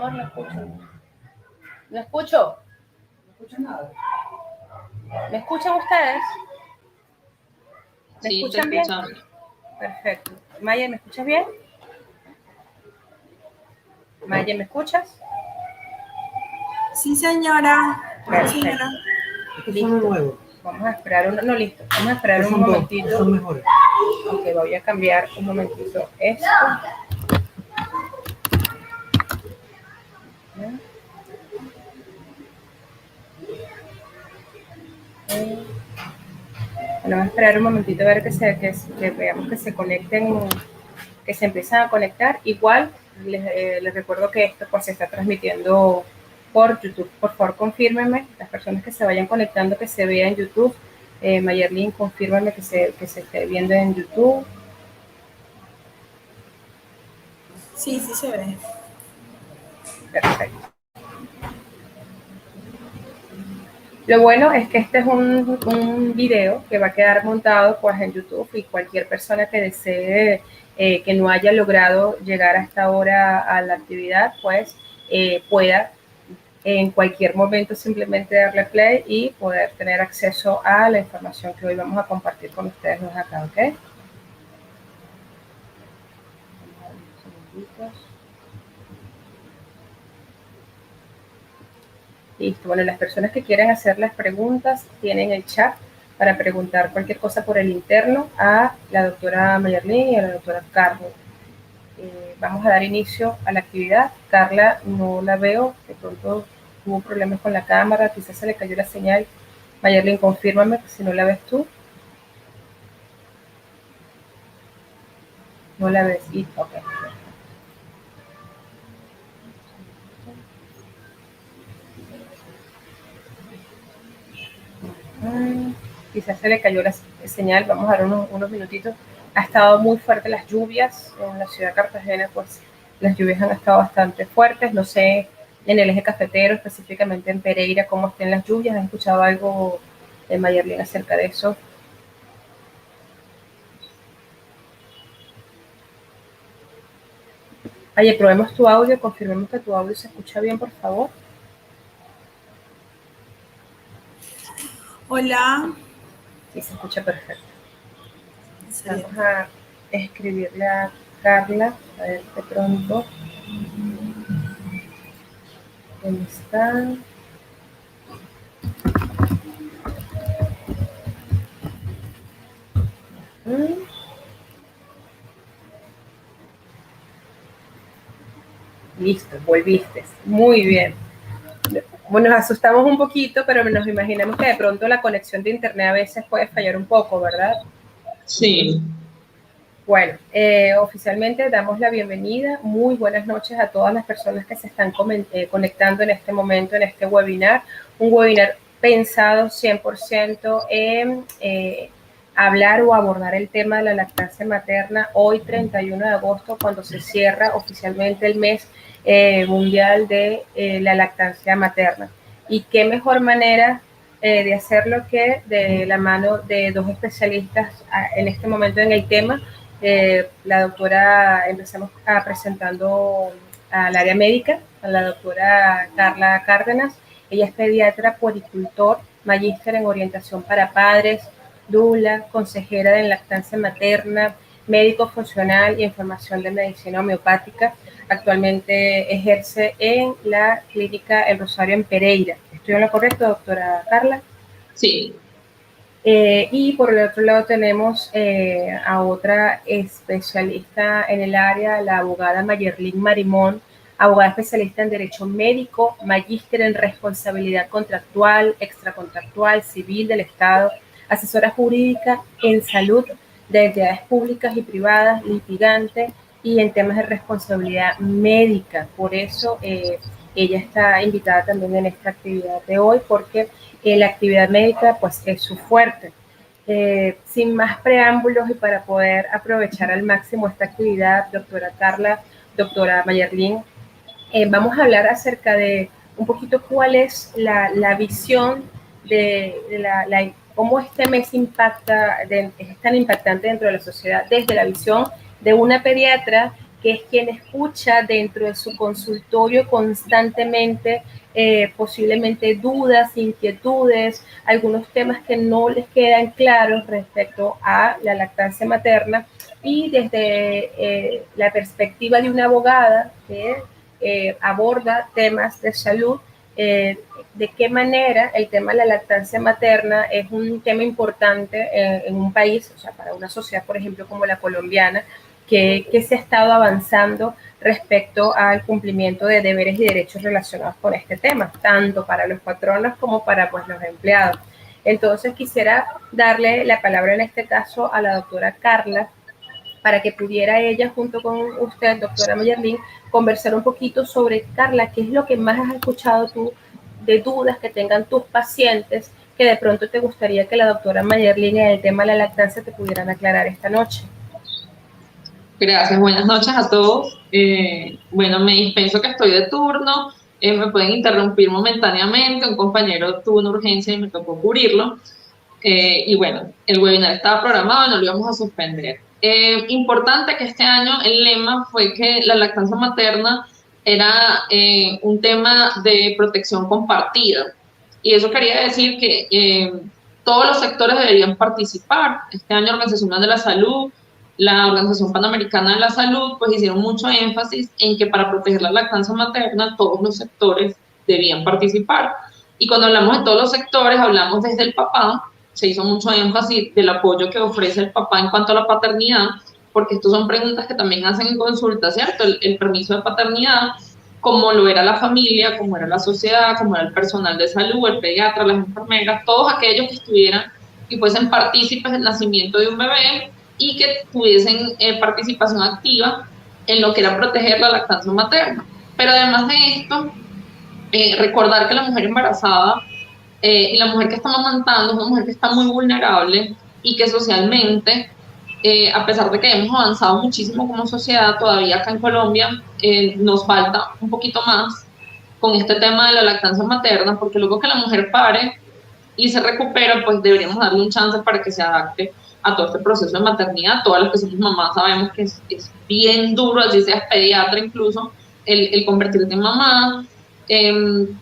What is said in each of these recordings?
amor, no escucho. No escucho. No escucho nada. ¿Me escuchan ustedes? ¿Me Sí, escuchan bien? Perfecto. Maya, ¿me escuchas bien? Maya, ¿me escuchas? Sí, señora. Perfecto. Señora. Estos son los nuevos. Vamos a esperar no, listo. Vamos a esperar Estos un son momentito. dos, son mejores. Ok, voy a cambiar un momentito esto. Bueno, vamos a esperar un momentito a ver que veamos que se conecten, que se empiezan a conectar. Igual, les recuerdo que esto pues se está transmitiendo por YouTube. Por favor, confírmenme, las personas que se vayan conectando, que se vea en YouTube. Mayerlin, confírmame que se esté viendo en YouTube. Sí, sí se ve. Perfecto. Lo bueno es que este es un video que va a quedar montado pues en YouTube y cualquier persona que desee que no haya logrado llegar hasta ahora a la actividad, pues pueda en cualquier momento simplemente darle play y poder tener acceso a la información que hoy vamos a compartir con ustedes dos acá, ¿ok? Listo. Bueno, las personas que quieran hacer las preguntas tienen el chat para preguntar cualquier cosa por el interno a la doctora Mayerlin y a la doctora Carmen. Vamos a dar inicio a la actividad. Carla no la veo, de pronto tuvo problemas con la cámara, quizás se le cayó la señal. Mayerlin, confírmame si no la ves tú. No la ves. Y, ok. Quizás se le cayó la señal, vamos a dar unos minutitos. Ha estado muy fuerte las lluvias en la ciudad de Cartagena, pues las lluvias han estado bastante fuertes. No sé en el eje cafetero, específicamente en Pereira, cómo estén las lluvias. ¿Has escuchado algo de Mayerlin acerca de eso? Oye, probemos tu audio, confirmemos que tu audio se escucha bien, por favor. Hola. Sí, se escucha perfecto. Excelente. Vamos a escribirle a Carla, a ver de pronto. ¿Dónde está? Listo, volviste. Muy bien. Bueno, nos asustamos un poquito, pero nos imaginamos que de pronto la conexión de internet a veces puede fallar un poco, ¿verdad? Sí. Bueno, oficialmente damos la bienvenida. Muy buenas noches a todas las personas que se están conectando en este momento, en este webinar. Un webinar pensado 100% en hablar o abordar el tema de la lactancia materna hoy, 31 de agosto, cuando se cierra oficialmente el mes mundial de la lactancia materna. Y qué mejor manera de hacerlo que de la mano de dos especialistas en este momento en el tema. La doctora, empezamos presentando al área médica, a la doctora Carla Cárdenas. Ella es pediatra, puericultor, magíster en orientación para padres, doula, consejera de lactancia materna, médico funcional y en formación de medicina homeopática. Actualmente ejerce en la clínica El Rosario en Pereira. ¿Estoy en lo correcto, doctora Carla? Sí. Y por el otro lado tenemos a otra especialista en el área, la abogada Mayerlin Marimón, abogada especialista en Derecho Médico, magíster en Responsabilidad Contractual, Extracontractual, Civil del Estado, asesora jurídica en salud de entidades públicas y privadas, litigante y en temas de responsabilidad médica. Por eso ella está invitada también en esta actividad de hoy, porque la actividad médica pues es su fuerte. Sin más preámbulos y para poder aprovechar al máximo esta actividad, doctora Carla, doctora Mayerlin, vamos a hablar acerca de un poquito cuál es la visión de cómo este mes es tan impactante dentro de la sociedad desde la visión de una pediatra que es quien escucha dentro de su consultorio constantemente posiblemente dudas, inquietudes, algunos temas que no les quedan claros respecto a la lactancia materna, y desde la perspectiva de una abogada que aborda temas de salud, de qué manera el tema de la lactancia materna es un tema importante en un país, o sea, para una sociedad, por ejemplo, como la colombiana, que se ha estado avanzando respecto al cumplimiento de deberes y derechos relacionados con este tema, tanto para los patronos como para pues, los empleados. Entonces quisiera darle la palabra en este caso a la doctora Carla, para que pudiera ella, junto con usted, doctora Mayerlin, conversar un poquito sobre, Carla, qué es lo que más has escuchado tú de dudas que tengan tus pacientes, que de pronto te gustaría que la doctora Mayerlin en el tema de la lactancia te pudieran aclarar esta noche. Gracias, buenas noches a todos. Bueno, me dispenso que estoy de turno, me pueden interrumpir momentáneamente, un compañero tuvo una urgencia y me tocó cubrirlo. Y bueno, el webinar estaba programado y no lo íbamos a suspender. Importante que este año el lema fue que la lactancia materna era un tema de protección compartida. Y eso quería decir que todos los sectores deberían participar. Este año la Organización Mundial de la Salud, la Organización Panamericana de la Salud, pues hicieron mucho énfasis en que para proteger la lactancia materna todos los sectores debían participar. Y cuando hablamos de todos los sectores, hablamos desde el papá. Se hizo mucho énfasis del apoyo que ofrece el papá en cuanto a la paternidad, porque estas son preguntas que también hacen en consulta, ¿cierto? El permiso de paternidad, como lo era la familia, como era la sociedad, como era el personal de salud, el pediatra, las enfermeras, todos aquellos que estuvieran y fuesen partícipes del nacimiento de un bebé y que tuviesen participación activa en lo que era proteger la lactancia materna. Pero además de esto, recordar que la mujer embarazada y la mujer que está amamantando es una mujer que está muy vulnerable y que socialmente, a pesar de que hemos avanzado muchísimo como sociedad, todavía acá en Colombia nos falta un poquito más con este tema de la lactancia materna, porque luego que la mujer pare y se recupera, pues deberíamos darle un chance para que se adapte a todo este proceso de maternidad. Todas las que somos mamás sabemos que es bien duro, así seas pediatra incluso, el convertirte en mamá,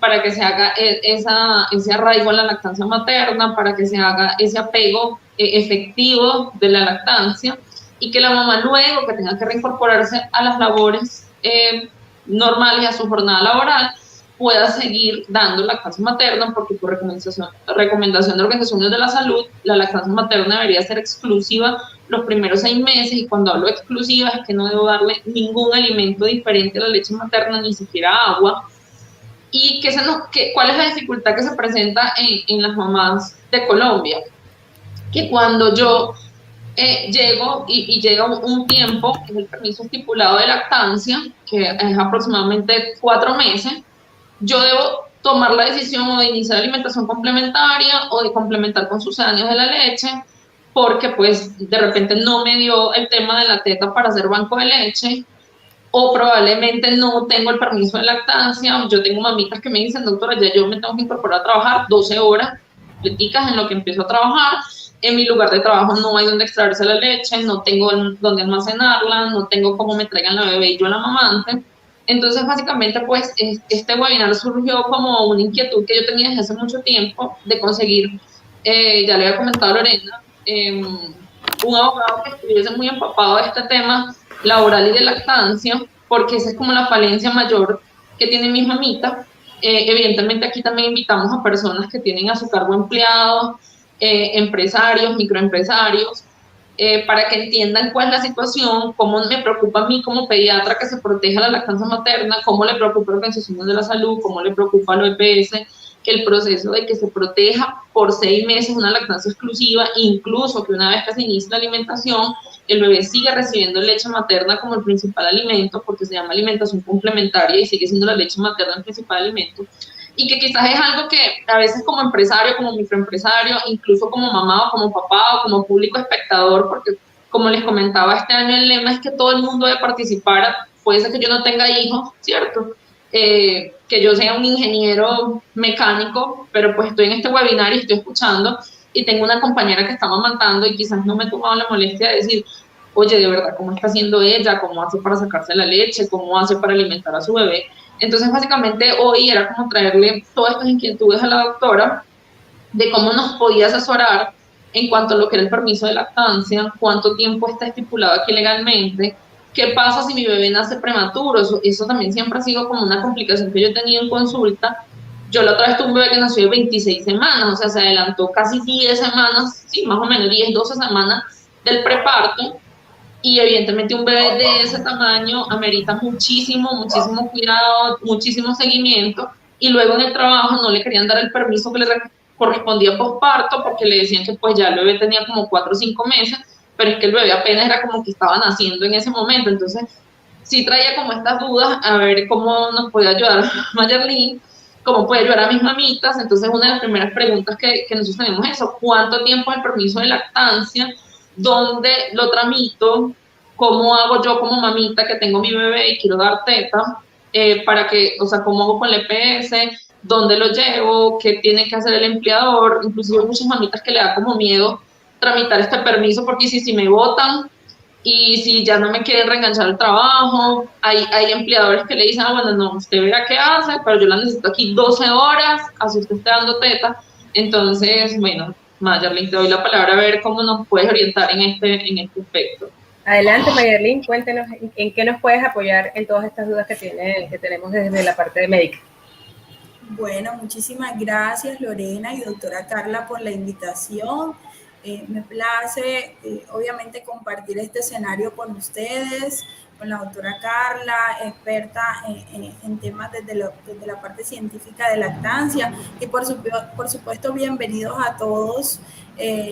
para que se haga ese arraigo a la lactancia materna, para que se haga ese apego efectivo de la lactancia, y que la mamá luego que tenga que reincorporarse a las labores normales, a su jornada laboral, pueda seguir dando lactancia materna, porque por recomendación de organizaciones de la salud, la lactancia materna debería ser exclusiva los primeros 6 meses, y cuando hablo de exclusiva es que no debo darle ningún alimento diferente a la leche materna, ni siquiera agua. ¿Y cuál es la dificultad que se presenta en las mamás de Colombia? Que cuando yo llego y llega un tiempo, que es el permiso estipulado de lactancia, que es aproximadamente 4 meses, yo debo tomar la decisión o de iniciar alimentación complementaria o de complementar con sucedáneos de la leche, porque pues de repente no me dio el tema de la teta para hacer banco de leche, o probablemente no tengo el permiso de lactancia. Yo tengo mamitas que me dicen, doctora, ya yo me tengo que incorporar a trabajar 12 horas completicas en lo que empiezo a trabajar, en mi lugar de trabajo no hay donde extraerse la leche, no tengo donde almacenarla, no tengo cómo me traigan la bebé y yo la mamante. Entonces, básicamente, pues, este webinar surgió como una inquietud que yo tenía desde hace mucho tiempo de conseguir, ya le había comentado a Lorena, un abogado que estuviese muy empapado de este tema laboral y de lactancia, porque esa es como la falencia mayor que tiene mi mamita. Evidentemente aquí también invitamos a personas que tienen a su cargo empleados, empresarios, microempresarios, para que entiendan cuál es la situación, cómo me preocupa a mí como pediatra que se proteja la lactancia materna, cómo le preocupa a organizaciones de la salud, cómo le preocupa a la OPS, que el proceso de que se proteja por 6 meses una lactancia exclusiva, incluso que una vez que se inicia la alimentación, el bebé sigue recibiendo leche materna como el principal alimento, porque se llama alimentación complementaria y sigue siendo la leche materna el principal alimento, y que quizás es algo que a veces como empresario, como microempresario, incluso como mamá o como papá o como público espectador, porque como les comentaba, este año el lema es que todo el mundo debe participar. Puede ser que yo no tenga hijos, ¿cierto? Que yo sea un ingeniero mecánico, pero pues estoy en este webinar y estoy escuchando, y tengo una compañera que está amamantando y quizás no me he tomado la molestia de decir, oye, de verdad, ¿cómo está haciendo ella? ¿Cómo hace para sacarse la leche? ¿Cómo hace para alimentar a su bebé? Entonces, básicamente, hoy era como traerle todas estas inquietudes a la doctora de cómo nos podía asesorar en cuanto a lo que era el permiso de lactancia, cuánto tiempo está estipulado aquí legalmente, qué pasa si mi bebé nace prematuro, eso también siempre ha sido como una complicación que yo he tenido en consulta. Yo la otra vez tuve un bebé que nació de 26 semanas, o sea, se adelantó casi 10 semanas, sí, más o menos 10, 12 semanas del preparto, y evidentemente un bebé de ese tamaño amerita muchísimo, muchísimo cuidado, muchísimo seguimiento, y luego en el trabajo no le querían dar el permiso que le correspondía posparto porque le decían que pues ya el bebé tenía como 4 o 5 meses, pero es que el bebé apenas era como que estaba naciendo en ese momento, entonces sí traía como estas dudas a ver cómo nos puede ayudar Mayerlin, cómo puede ayudar a mis mamitas. Entonces una de las primeras preguntas que nosotros tenemos es eso: ¿cuánto tiempo es el permiso de lactancia? ¿Dónde lo tramito? ¿Cómo hago yo como mamita que tengo mi bebé y quiero dar teta? Para que, o sea, ¿cómo hago con el EPS? ¿Dónde lo llevo? ¿Qué tiene que hacer el empleador? Inclusive hay muchas mamitas que le da como miedo tramitar este permiso porque si me votan y si ya no me quieren reenganchar al trabajo, hay empleadores que le dicen, ah, bueno, no, usted verá qué hace, pero yo la necesito aquí 12 horas, así usted está dando teta. Entonces, bueno, Mayerlin, te doy la palabra a ver cómo nos puedes orientar en este aspecto. Adelante, Mayerlin, cuéntenos en qué nos puedes apoyar en todas estas dudas que tenemos desde la parte de médica. Bueno, muchísimas gracias Lorena y doctora Carla por la invitación. Me place, obviamente, compartir este escenario con ustedes, con la doctora Carla, experta en temas desde la parte científica de lactancia. Y por supuesto, bienvenidos a todos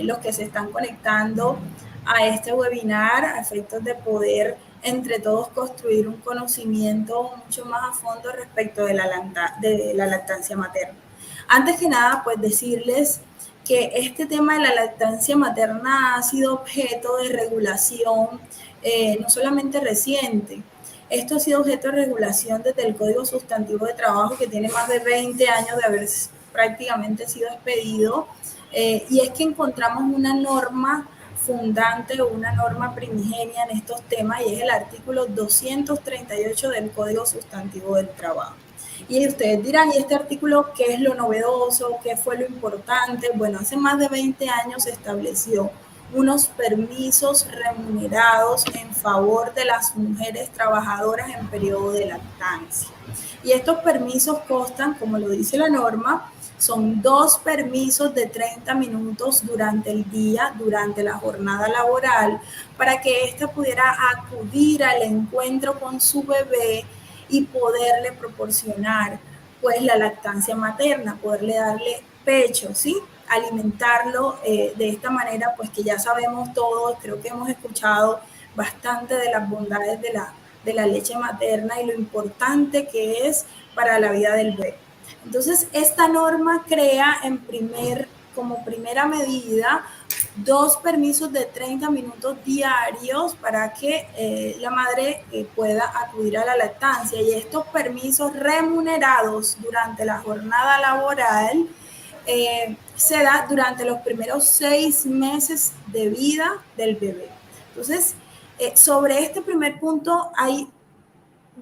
los que se están conectando a este webinar a efectos de poder entre todos construir un conocimiento mucho más a fondo respecto de la lactancia materna. Antes que nada, pues decirles que este tema de la lactancia materna ha sido objeto de regulación no solamente reciente. Esto ha sido objeto de regulación desde el Código Sustantivo de Trabajo, que tiene más de 20 años de haber prácticamente sido expedido, y es que encontramos una norma fundante o una norma primigenia en estos temas, y es el artículo 238 del Código Sustantivo del Trabajo. Y ustedes dirán, ¿y este artículo qué es lo novedoso? ¿Qué fue lo importante? Bueno, hace más de 20 años se estableció unos permisos remunerados en favor de las mujeres trabajadoras en periodo de lactancia. Y estos permisos constan, como lo dice la norma, son 2 permisos de 30 minutos durante el día, durante la jornada laboral, para que ésta pudiera acudir al encuentro con su bebé y poderle proporcionar pues la lactancia materna, poderle darle pecho, ¿sí? Alimentarlo de esta manera, pues que ya sabemos todos, creo que hemos escuchado bastante de las bondades de la leche materna y lo importante que es para la vida del bebé. Entonces, esta norma crea como primera medida 2 permisos de 30 minutos diarios para que la madre pueda acudir a la lactancia, y estos permisos remunerados durante la jornada laboral se da durante los primeros 6 meses de vida del bebé. Entonces, sobre este primer punto hay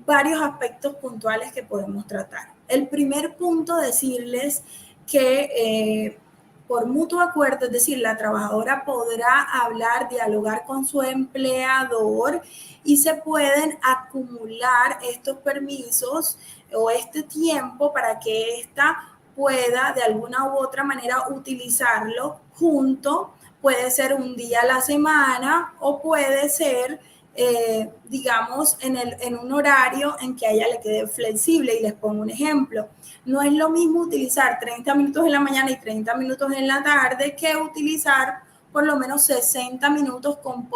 varios aspectos puntuales que podemos tratar. El primer punto, decirles que por mutuo acuerdo, es decir, la trabajadora podrá hablar, dialogar con su empleador y se pueden acumular estos permisos o este tiempo para que ésta pueda de alguna u otra manera utilizarlo junto. Puede ser un día a la semana o puede ser digamos, en un horario en que a ella le quede flexible. Y les pongo un ejemplo. No es lo mismo utilizar 30 minutos en la mañana y 30 minutos en la tarde que utilizar por lo menos 60 minutos con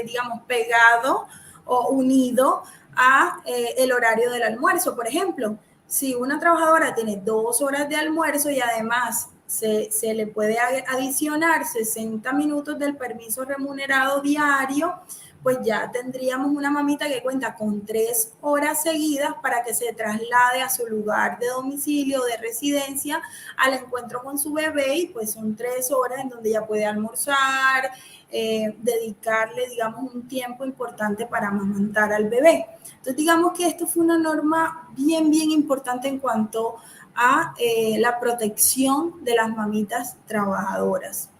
digamos, pegado o unido a el horario del almuerzo. Por ejemplo, si una trabajadora tiene 2 horas de almuerzo y además se le puede adicionar 60 minutos del permiso remunerado diario, pues ya tendríamos una mamita que cuenta con 3 horas seguidas para que se traslade a su lugar de domicilio, de residencia, al encuentro con su bebé, y pues son 3 horas en donde ella puede almorzar, dedicarle, digamos, un tiempo importante para amamantar al bebé. Entonces, digamos que esto fue una norma bien, bien importante en cuanto a la protección de las mamitas trabajadoras.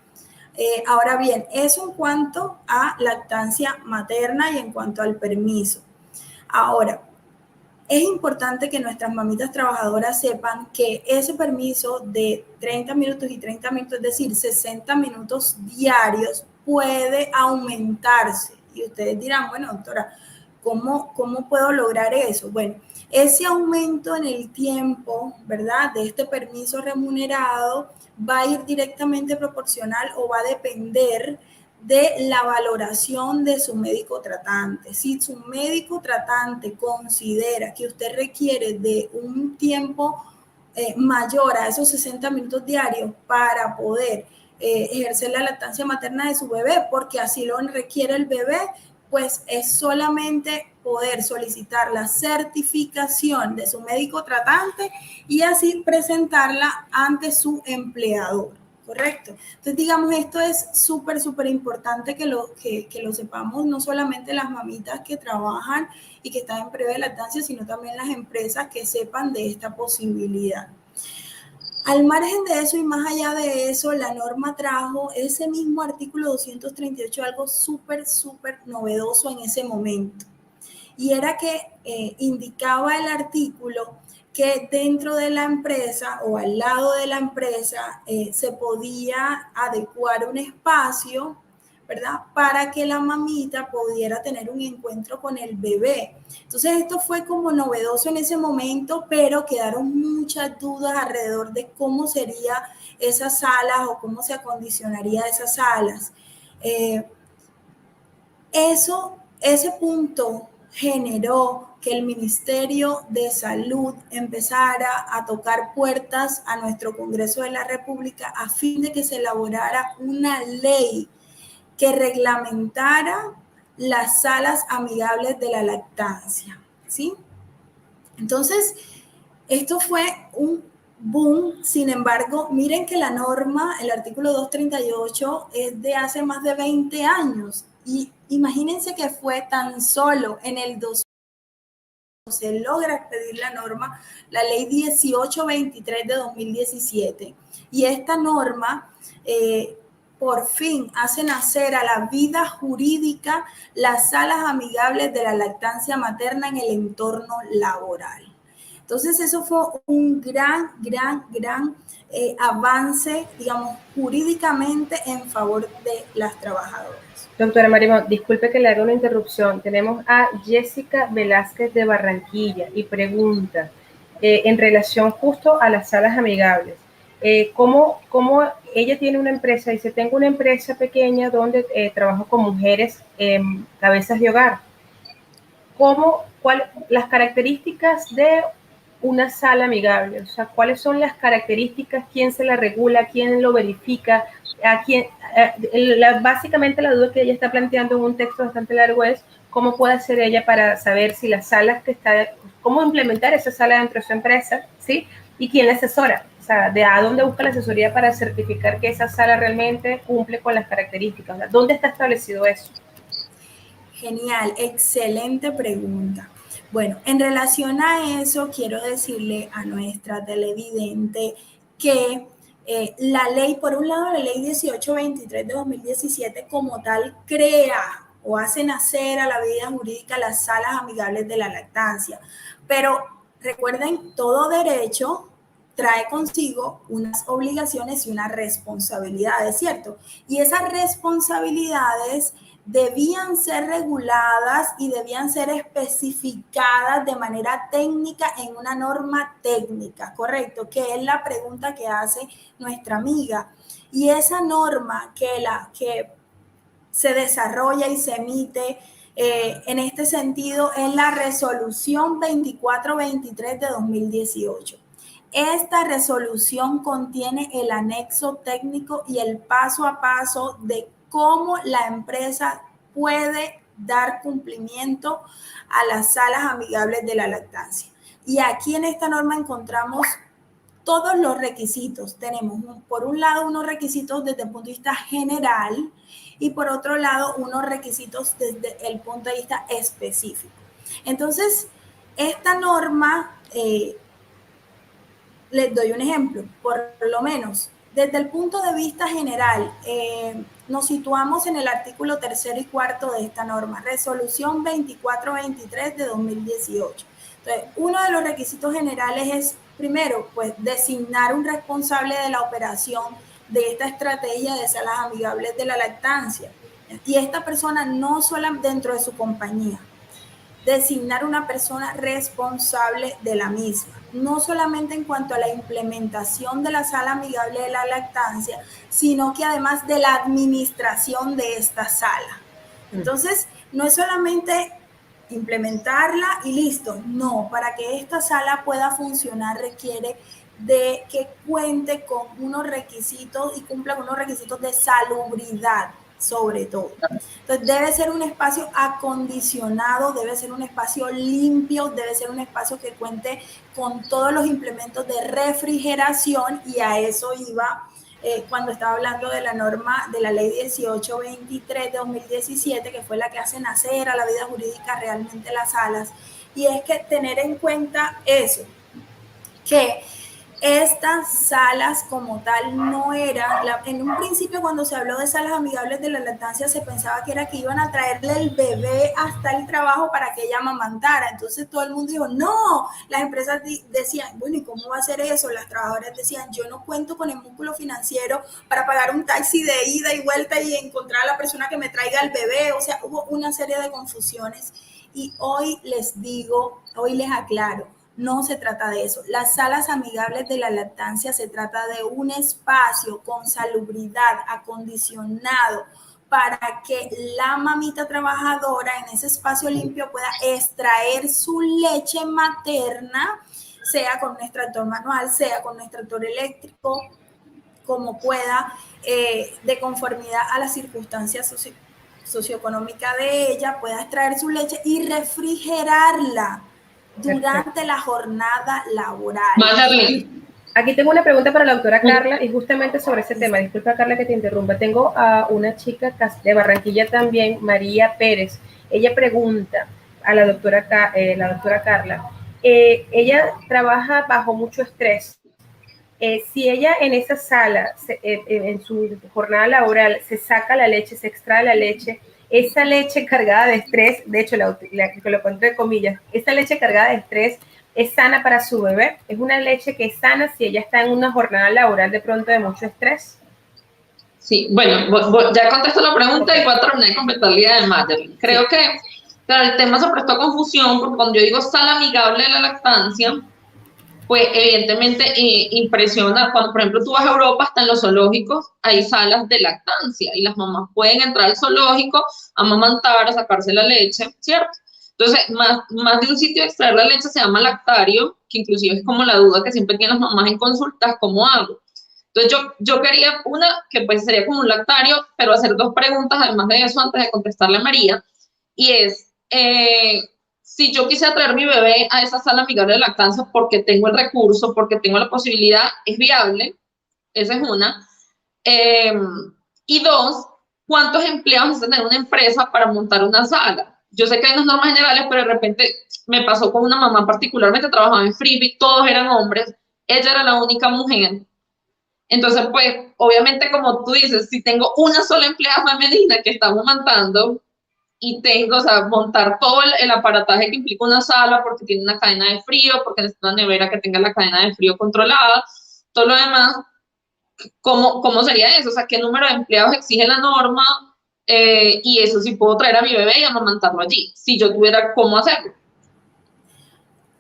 Ahora bien, eso en cuanto a lactancia materna y en cuanto al permiso. Ahora, es importante que nuestras mamitas trabajadoras sepan que ese permiso de 30 minutos y 30 minutos, es decir, 60 minutos diarios, puede aumentarse. Y ustedes dirán, bueno, doctora, ¿cómo puedo lograr eso? Bueno, ese aumento en el tiempo, ¿verdad?, de este permiso remunerado va a ir directamente proporcional o va a depender de la valoración de su médico tratante. Si su médico tratante considera que usted requiere de un tiempo mayor a esos 60 minutos diarios para poder ejercer la lactancia materna de su bebé, porque así lo requiere el bebé, pues es solamente poder solicitar la certificación de su médico tratante y así presentarla ante su empleador, ¿correcto? Entonces, digamos, esto es súper, súper importante que lo sepamos, no solamente las mamitas que trabajan y que están en periodo de lactancia, sino también las empresas que sepan de esta posibilidad. Al margen de eso y más allá de eso, la norma trajo ese mismo artículo 238, algo súper, súper novedoso en ese momento. Y era que indicaba el artículo que dentro de la empresa o al lado de la empresa se podía adecuar un espacio, ¿verdad?, para que la mamita pudiera tener un encuentro con el bebé. Entonces esto fue como novedoso en ese momento, pero quedaron muchas dudas alrededor de cómo sería esas salas o cómo se acondicionaría esas salas. Ese punto generó que el Ministerio de Salud empezara a tocar puertas a nuestro Congreso de la República a fin de que se elaborara una ley que reglamentara las salas amigables de la lactancia, ¿sí? Entonces, esto fue un boom. Sin embargo, miren que la norma, el artículo 238, es de hace más de 20 años. Y imagínense que fue tan solo en el 2000 se logra expedir la norma, la ley 1823 de 2017. Y esta norma por fin hace nacer a la vida jurídica las salas amigables de la lactancia materna en el entorno laboral. Entonces, eso fue un gran avance, digamos, jurídicamente en favor de las trabajadoras. Doctora Marimón, disculpe que le haga una interrupción. Tenemos a Jessica Velázquez de Barranquilla y pregunta en relación justo a las salas amigables. ¿Cómo ella tiene una empresa? Dice, tengo una empresa pequeña donde trabajo con mujeres cabezas de hogar. Las características de una sala amigable? O sea, ¿cuáles son las características? ¿Quién se la regula? ¿Quién lo verifica? Básicamente la duda que ella está planteando en un texto bastante largo es cómo puede hacer ella para saber si las salas cómo implementar esa sala dentro de su empresa, ¿sí? Y quién la asesora, o sea, de a dónde busca la asesoría para certificar que esa sala realmente cumple con las características. O sea, ¿dónde está establecido eso? Genial, excelente pregunta. Bueno, en relación a eso, quiero decirle a nuestra televidente que la ley, por un lado, la ley 1823 de 2017 como tal crea o hace nacer a la vida jurídica las salas amigables de la lactancia. Pero recuerden, todo derecho trae consigo unas obligaciones y unas responsabilidades, ¿cierto? Y esas responsabilidades debían ser reguladas y debían ser especificadas de manera técnica en una norma técnica, ¿correcto? Que es la pregunta que hace nuestra amiga. Y esa norma que se desarrolla y se emite en este sentido es la resolución 2423 de 2018. Esta resolución contiene el anexo técnico y el paso a paso de cómo la empresa puede dar cumplimiento a las salas amigables de la lactancia. Y aquí en esta norma encontramos todos los requisitos. Tenemos, por un lado, unos requisitos desde el punto de vista general y por otro lado, unos requisitos desde el punto de vista específico. Entonces, esta norma, les doy un ejemplo, por lo menos, desde el punto de vista general, nos situamos en el artículo 3 y 4 de esta norma, resolución 2423 de 2018. Entonces, uno de los requisitos generales es, primero, pues designar un responsable de la operación de esta estrategia de salas amigables de la lactancia. Y esta persona no solo dentro de su compañía, designar una persona responsable de la misma, no solamente en cuanto a la implementación de la sala amigable de la lactancia, sino que además de la administración de esta sala. Entonces, no es solamente implementarla y listo, no, para que esta sala pueda funcionar requiere de que cuente con unos requisitos y cumpla con unos requisitos de salubridad, sobre todo. Entonces, debe ser un espacio acondicionado, debe ser un espacio limpio, debe ser un espacio que cuente con todos los implementos de refrigeración, y a eso iba cuando estaba hablando de la norma de la ley 1823 de 2017, que fue la que hace nacer a la vida jurídica realmente las salas, y es que tener en cuenta eso, que estas salas como tal no eran, en un principio cuando se habló de salas amigables de la lactancia se pensaba que era que iban a traerle el bebé hasta el trabajo para que ella amamantara. Entonces todo el mundo dijo, no, las empresas decían, bueno, ¿y cómo va a ser eso? Las trabajadoras decían, yo no cuento con el músculo financiero para pagar un taxi de ida y vuelta y encontrar a la persona que me traiga el bebé. O sea, hubo una serie de confusiones y hoy les digo, hoy les aclaro, no se trata de eso. Las salas amigables de la lactancia se trata de un espacio con salubridad, acondicionado, para que la mamita trabajadora en ese espacio limpio pueda extraer su leche materna, sea con un extractor manual, sea con un extractor eléctrico, como pueda, de conformidad a las circunstancias socioeconómicas de ella, pueda extraer su leche y refrigerarla durante la jornada laboral. Aquí tengo una pregunta para la doctora Carla y justamente sobre ese tema. Disculpa, Carla, que te interrumpa. Tengo a una chica de Barranquilla también, María Pérez. Ella pregunta a la doctora Carla. Ella trabaja bajo mucho estrés. Si ella en esa sala, en su jornada laboral, se saca la leche, se extrae la leche, esa leche cargada de estrés, de hecho, lo pongo entre comillas, esa leche cargada de estrés es sana para su bebé, es una leche que es sana si ella está en una jornada laboral de pronto de mucho estrés. Sí, bueno, ya contesto la pregunta y voy a terminar de completar la idea de Madeline. Creo que claro, el tema se prestó a confusión porque cuando yo digo sala amigable de la lactancia, pues evidentemente impresiona cuando, por ejemplo, tú vas a Europa, hasta en los zoológicos hay salas de lactancia y las mamás pueden entrar al zoológico a amamantar, a sacarse la leche, ¿cierto? Entonces, más de un sitio de extraer la leche se llama lactario, que inclusive es como la duda que siempre tienen las mamás en consultas, ¿cómo hago? Entonces, yo quería una que pues sería como un lactario, pero hacer dos preguntas además de eso antes de contestarle a María, y es, si yo quisiera traer mi bebé a esa sala amigable de lactancia porque tengo el recurso, porque tengo la posibilidad, es viable, esa es una. Y dos, ¿cuántos empleados necesita tener una empresa para montar una sala? Yo sé que hay unas normas generales, pero de repente me pasó con una mamá particularmente, trabajaba en Freebie, todos eran hombres, ella era la única mujer. Entonces, pues, obviamente, como tú dices, si tengo una sola empleada femenina que estamos montando, y tengo, o sea, montar todo el aparataje que implica una sala porque tiene una cadena de frío, porque necesita una nevera que tenga la cadena de frío controlada, todo lo demás, ¿cómo sería eso? O sea, ¿qué número de empleados exige la norma? Y eso sí puedo traer a mi bebé y amamantarlo allí, si yo tuviera cómo hacerlo.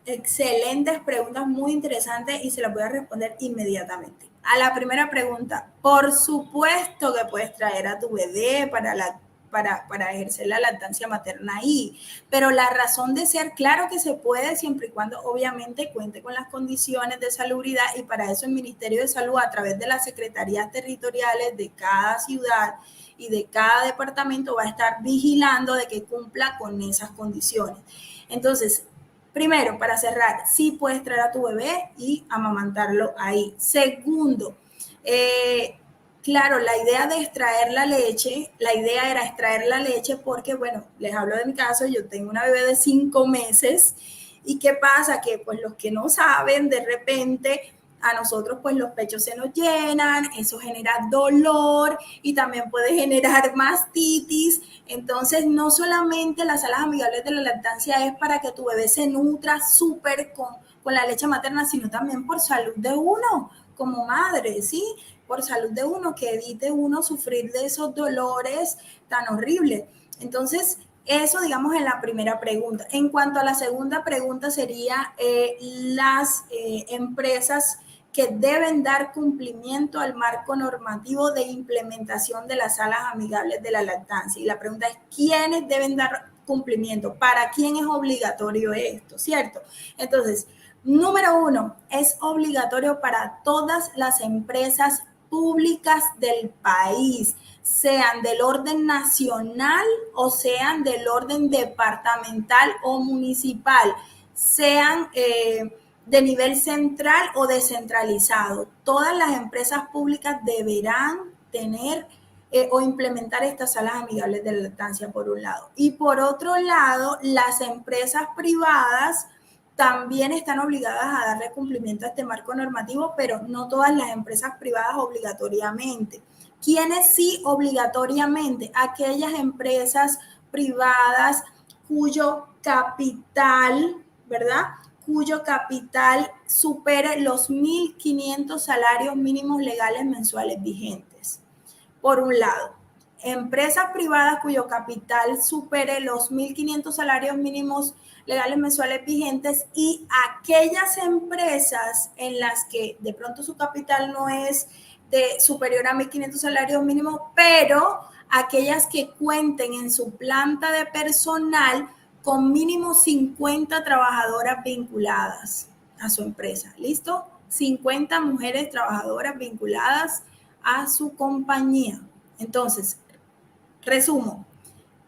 Excelentes preguntas, muy interesantes, y se las voy a responder inmediatamente. A la primera pregunta, por supuesto que puedes traer a tu bebé para ejercer la lactancia materna ahí, pero la razón de ser, claro que se puede siempre y cuando obviamente cuente con las condiciones de salubridad, y para eso el Ministerio de Salud, a través de las secretarías territoriales de cada ciudad y de cada departamento va a estar vigilando de que cumpla con esas condiciones. Entonces, primero, para cerrar, sí puedes traer a tu bebé y amamantarlo ahí. Segundo, claro, la idea de extraer la leche, la idea era extraer la leche porque, bueno, les hablo de mi caso, yo tengo una bebé de 5 meses y ¿qué pasa? Que pues los que no saben, de repente a nosotros pues los pechos se nos llenan, eso genera dolor y también puede generar mastitis. Entonces, no solamente las salas amigables de la lactancia es para que tu bebé se nutra súper con la leche materna, sino también por salud de uno como madre, ¿sí? Por salud de uno, que evite uno sufrir de esos dolores tan horribles. Entonces, eso, digamos, en la primera pregunta. En cuanto a la segunda pregunta sería las empresas que deben dar cumplimiento al marco normativo de implementación de las salas amigables de la lactancia. Y la pregunta es, ¿quiénes deben dar cumplimiento? ¿Para quién es obligatorio esto? ¿Cierto? Entonces, número 1, es obligatorio para todas las empresas públicas del país, sean del orden nacional o sean del orden departamental o municipal, sean de nivel central o descentralizado. Todas las empresas públicas deberán tener o implementar estas salas amigables de lactancia, por un lado. Y por otro lado, las empresas privadas también están obligadas a darle cumplimiento a este marco normativo, pero no todas las empresas privadas obligatoriamente. ¿Quiénes sí obligatoriamente? Aquellas empresas privadas cuyo capital, ¿verdad?, cuyo capital supere los 1.500 salarios mínimos legales mensuales vigentes. Por un lado, empresas privadas cuyo capital supere los 1.500 salarios mínimos legales mensuales vigentes, y aquellas empresas en las que de pronto su capital no es superior a 1.500 salarios mínimos, pero aquellas que cuenten en su planta de personal con mínimo 50 trabajadoras vinculadas a su empresa. ¿Listo? 50 mujeres trabajadoras vinculadas a su compañía. Entonces, resumo.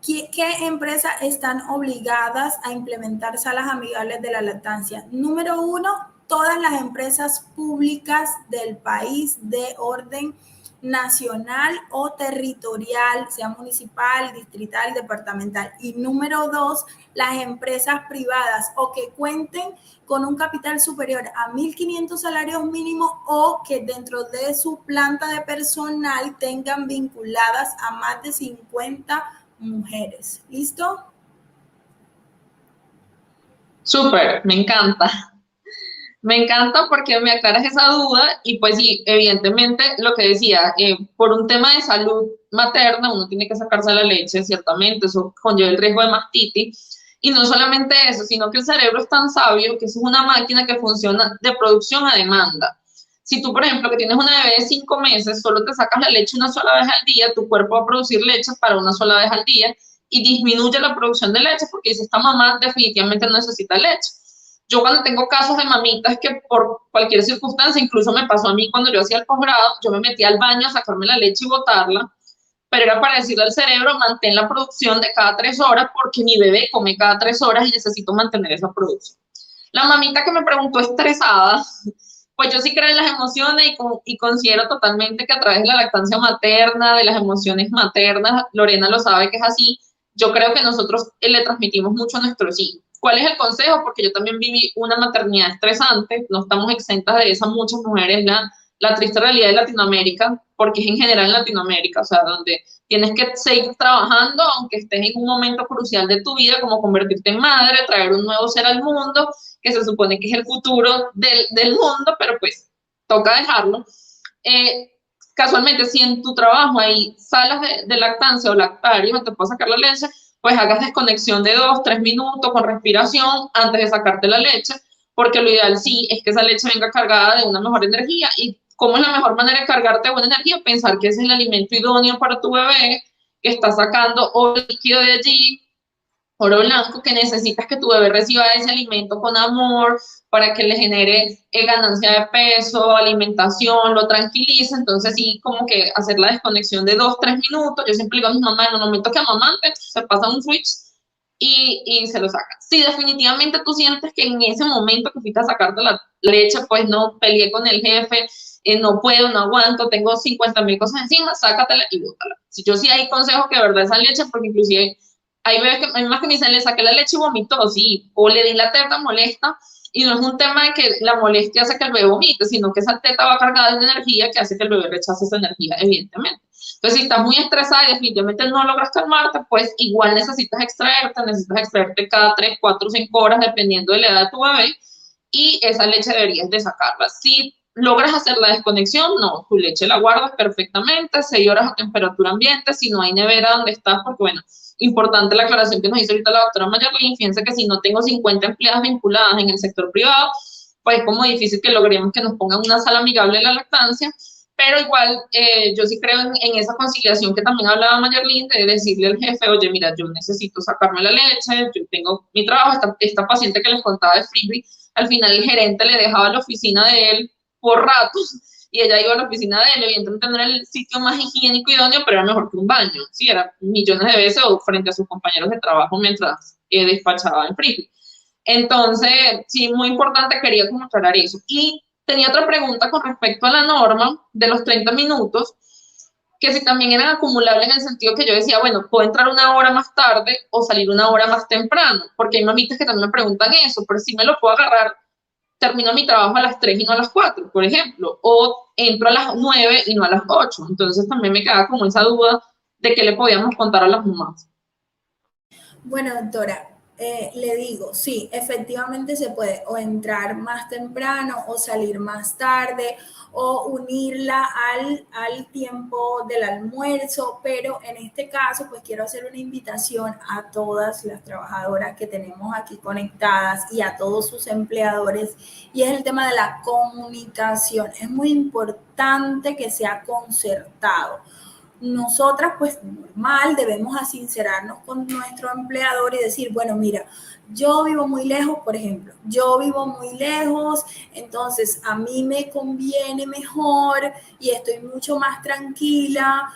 ¿Qué empresas están obligadas a implementar salas amigables de la lactancia? Número 1, todas las empresas públicas del país de orden nacional o territorial, sea municipal, distrital, departamental. Y número 2, las empresas privadas o que cuenten con un capital superior a 1.500 salarios mínimos o que dentro de su planta de personal tengan vinculadas a más de 50 mujeres. ¿Listo? Súper, me encanta. Me encanta porque me aclaras esa duda y pues sí, evidentemente lo que decía, por un tema de salud materna uno tiene que sacarse la leche, ciertamente, eso conlleva el riesgo de mastitis. Y no solamente eso, sino que el cerebro es tan sabio que eso es una máquina que funciona de producción a demanda. Si tú, por ejemplo, que tienes una bebé de 5 meses, solo te sacas la leche una sola vez al día, tu cuerpo va a producir leche para una sola vez al día y disminuye la producción de leche porque dice, esta mamá definitivamente no necesita leche. Yo cuando tengo casos de mamitas que por cualquier circunstancia, incluso me pasó a mí cuando yo hacía el posgrado, yo me metía al baño a sacarme la leche y botarla, pero era para decirle al cerebro, mantén la producción de cada 3 horas porque mi bebé come cada 3 horas y necesito mantener esa producción. La mamita que me preguntó estresada, pues yo sí creo en las emociones y considero totalmente que a través de la lactancia materna, de las emociones maternas, Lorena lo sabe que es así, yo creo que nosotros le transmitimos mucho a nuestros hijos. ¿Cuál es el consejo? Porque yo también viví una maternidad estresante, no estamos exentas de esas muchas mujeres, la triste realidad de Latinoamérica, porque es en general en Latinoamérica, o sea, donde tienes que seguir trabajando, aunque estés en un momento crucial de tu vida, como convertirte en madre, traer un nuevo ser al mundo, que se supone que es el futuro del mundo, pero pues toca dejarlo. Casualmente, si en tu trabajo hay salas de lactancia o lactario, donde te puedes sacar la leche, pues hagas desconexión de 2-3 minutos con respiración antes de sacarte la leche, porque lo ideal sí es que esa leche venga cargada de una mejor energía. ¿Y cómo es la mejor manera de cargarte de buena energía? Pensar que ese es el alimento idóneo para tu bebé, que está sacando o líquido de allí, oro blanco, que necesitas que tu bebé reciba ese alimento con amor para que le genere ganancia de peso, alimentación, lo tranquilice. Entonces sí, como que hacer la desconexión de 2, 3 minutos. Yo siempre digo a mi mamá, en el momento que amamante, se pasa un switch y se lo saca. Si definitivamente tú sientes que en ese momento que fuiste a sacarte la leche, pues no, peleé con el jefe, no puedo, no aguanto, tengo 50.000 cosas encima, sácatela y bótala. Si yo sí hay consejos que de verdad esa leche, porque inclusive hay bebés que, hay más que me dicen, le saqué la leche y vomitó, sí, o le di la teta, molesta, y no es un tema de que la molestia hace que el bebé vomite, sino que esa teta va cargada de una energía que hace que el bebé rechace esa energía, evidentemente. Entonces, si estás muy estresada y definitivamente no logras calmarte, pues igual necesitas extraerte cada 3, 4, 5 horas, dependiendo de la edad de tu bebé, y esa leche deberías de sacarla. Si logras hacer la desconexión, no, tu leche la guardas perfectamente, 6 horas a temperatura ambiente, si no hay nevera donde estás, porque bueno, importante la aclaración que nos hizo ahorita la doctora Mayerlin, fíjense que si no tengo 50 empleadas vinculadas en el sector privado, pues es como difícil que logremos que nos pongan una sala amigable de la lactancia, pero igual yo sí creo en esa conciliación que también hablaba Mayerlin, de decirle al jefe, oye, mira, yo necesito sacarme la leche, yo tengo mi trabajo, esta paciente que les contaba de Frisbee, al final el gerente le dejaba la oficina de él por ratos, y ella iba a la oficina de él, evidentemente no era el sitio más higiénico y idóneo, pero era mejor que un baño, sí, era millones de veces o frente a sus compañeros de trabajo mientras despachaba en Frisbee. Entonces, sí, muy importante, quería como aclarar eso. Y tenía otra pregunta con respecto a la norma de los 30 minutos, que si también eran acumulables en el sentido que yo decía, bueno, puedo entrar una hora más tarde o salir una hora más temprano, porque hay mamitas que también me preguntan eso, pero si me lo puedo agarrar, termino mi trabajo a las 3 y no a las 4, por ejemplo, o entro a las 9 y no a las 8. Entonces también me quedaba como esa duda de qué le podíamos contar a las mamás. Bueno, doctora, le digo, sí, efectivamente se puede o entrar más temprano o salir más tarde o unirla al tiempo del almuerzo, pero en este caso pues quiero hacer una invitación a todas las trabajadoras que tenemos aquí conectadas y a todos sus empleadores, y es el tema de la comunicación. Es muy importante que sea concertado. Nosotras, pues normal, debemos sincerarnos con nuestro empleador y decir, bueno, mira, yo vivo muy lejos, por ejemplo, yo vivo muy lejos, entonces a mí me conviene mejor y estoy mucho más tranquila,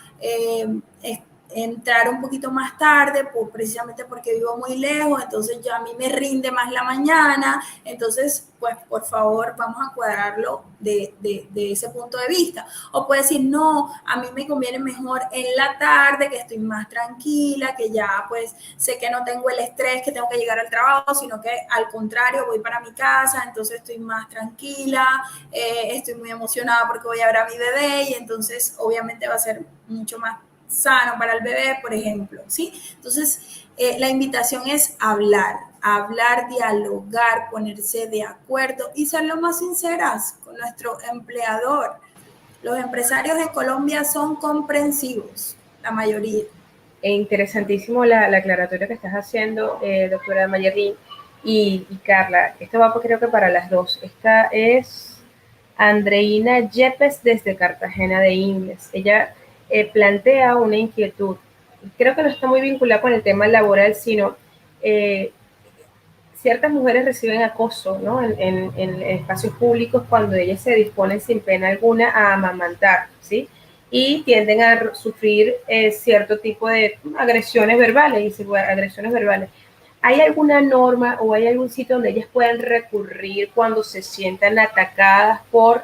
entrar un poquito más tarde, precisamente porque vivo muy lejos, entonces ya a mí me rinde más la mañana, entonces pues por favor vamos a cuadrarlo de ese punto de vista. O puede decir, no, a mí me conviene mejor en la tarde, que estoy más tranquila, que ya pues sé que no tengo el estrés que tengo que llegar al trabajo, sino que al contrario voy para mi casa, entonces estoy más tranquila, estoy muy emocionada porque voy a ver a mi bebé y entonces obviamente va a ser mucho más sano para el bebé, por ejemplo, ¿sí? Entonces, la invitación es hablar, dialogar, ponerse de acuerdo y ser lo más sinceras con nuestro empleador. Los empresarios de Colombia son comprensivos, la mayoría. Interesantísimo la aclaratoria que estás haciendo, doctora Mayerlin y Carla. Esto va creo que para las dos. Esta es Andreina Yepes desde Cartagena de Indias. Ella plantea una inquietud. Creo que no está muy vinculada con el tema laboral, sino ciertas mujeres reciben acoso, ¿no? en espacios públicos cuando ellas se disponen sin pena alguna a amamantar, ¿sí? Y tienden a sufrir cierto tipo de agresiones verbales, ¿Hay alguna norma o hay algún sitio donde ellas puedan recurrir cuando se sientan atacadas por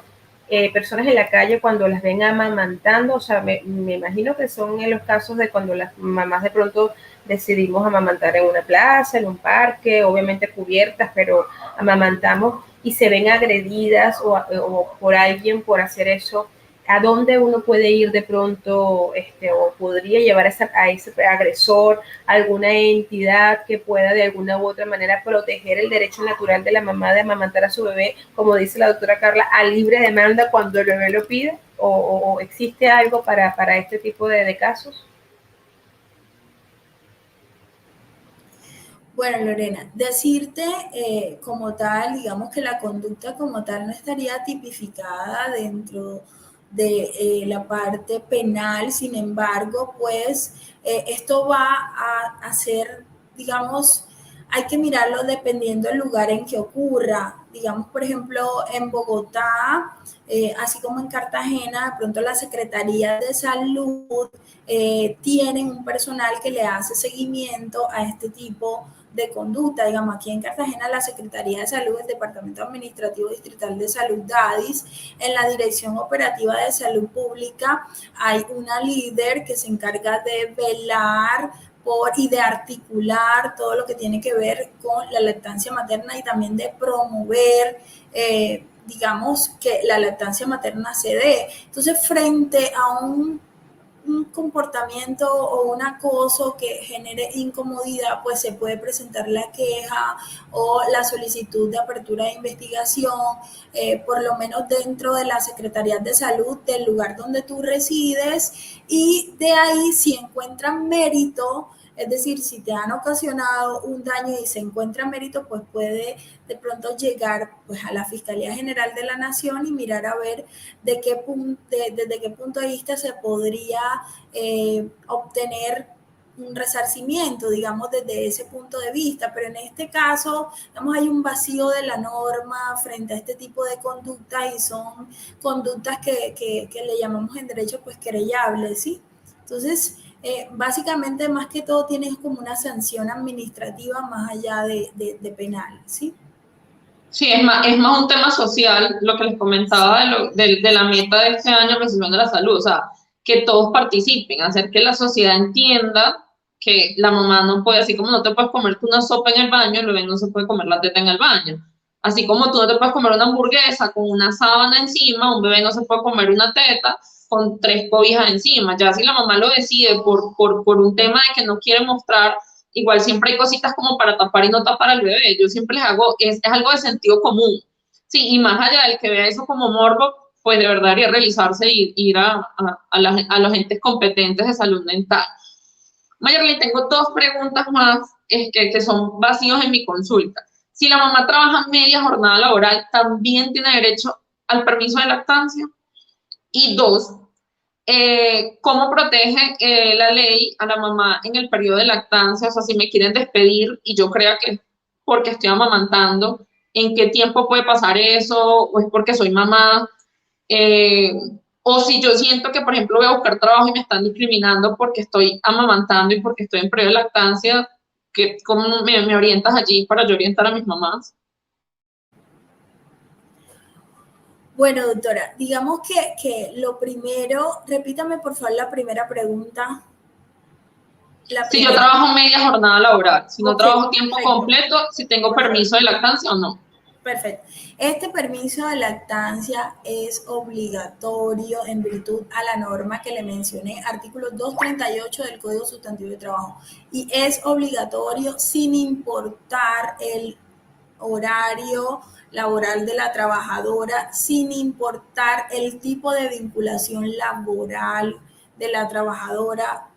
personas en la calle cuando las ven amamantando? O sea, me imagino que son en los casos de cuando las mamás de pronto decidimos amamantar en una plaza, en un parque, obviamente cubiertas, pero amamantamos y se ven agredidas o por alguien por hacer eso. ¿A dónde uno puede ir de pronto o podría llevar a ese agresor, alguna entidad que pueda de alguna u otra manera proteger el derecho natural de la mamá de amamantar a su bebé, como dice la doctora Carla, a libre demanda cuando el bebé lo pide? ¿O existe algo para este tipo de casos? Bueno, Lorena, decirte como tal, digamos que la conducta como tal no estaría tipificada dentro de la parte penal, sin embargo, pues esto va a ser digamos, hay que mirarlo dependiendo del lugar en que ocurra. Digamos, por ejemplo, en Bogotá, así como en Cartagena, de pronto la Secretaría de Salud tienen un personal que le hace seguimiento a este tipo de conducta. Digamos, aquí en Cartagena, la Secretaría de Salud, el Departamento Administrativo Distrital de Salud, DADIS, en la Dirección Operativa de Salud Pública, hay una líder que se encarga de velar y de articular todo lo que tiene que ver con la lactancia materna y también de promover, digamos, que la lactancia materna se dé. Entonces, frente a un comportamiento o un acoso que genere incomodidad, pues se puede presentar la queja o la solicitud de apertura de investigación, por lo menos dentro de la Secretaría de Salud del lugar donde tú resides, y de ahí, si encuentran mérito, es decir, si te han ocasionado un daño y se encuentra mérito, pues puede de pronto llegar pues, a la Fiscalía General de la Nación y mirar a ver desde qué punto de vista se podría obtener un resarcimiento, digamos, desde ese punto de vista. Pero en este caso, digamos, hay un vacío de la norma frente a este tipo de conductas, y son conductas que le llamamos en derecho, pues, querellables, ¿sí? Entonces, básicamente, más que todo, tienes como una sanción administrativa más allá de penal, ¿sí? Sí, es más un tema social, lo que les comentaba de la meta de este año, Precisión de la Salud, o sea, que todos participen, hacer que la sociedad entienda que la mamá no puede, así como no te puedes comer una sopa en el baño, el bebé no se puede comer la teta en el baño. Así como tú no te puedes comer una hamburguesa con una sábana encima, un bebé no se puede comer una teta con 3 cobijas encima. Ya si la mamá lo decide por un tema de que no quiere mostrar, igual siempre hay cositas como para tapar y no tapar al bebé. Yo siempre les hago, es algo de sentido común. Sí, y más allá del que vea eso como morbo, pues de verdad debería revisarse y ir a los entes competentes de salud mental. Mayerly, tengo 2 preguntas más que son vacíos en mi consulta. Si la mamá trabaja media jornada laboral, ¿también tiene derecho al permiso de lactancia? Y 2, ¿cómo protege la ley a la mamá en el periodo de lactancia? O sea, si me quieren despedir y yo crea que porque estoy amamantando, ¿en qué tiempo puede pasar eso? ¿O es porque soy mamá? O si yo siento que, por ejemplo, voy a buscar trabajo y me están discriminando porque estoy amamantando y porque estoy en periodo de lactancia, ¿cómo me orientas allí para yo orientar a mis mamás? Bueno, doctora, digamos que lo primero, repítame por favor la primera pregunta. Si yo trabajo media jornada laboral, si no trabajo tiempo perfecto. completo, si tengo permiso de lactancia o no. Perfecto. Este permiso de lactancia es obligatorio en virtud a la norma que le mencioné, artículo 238 del Código Sustantivo de Trabajo. Y es obligatorio sin importar el horario laboral de la trabajadora, sin importar el tipo de vinculación laboral de la trabajadora.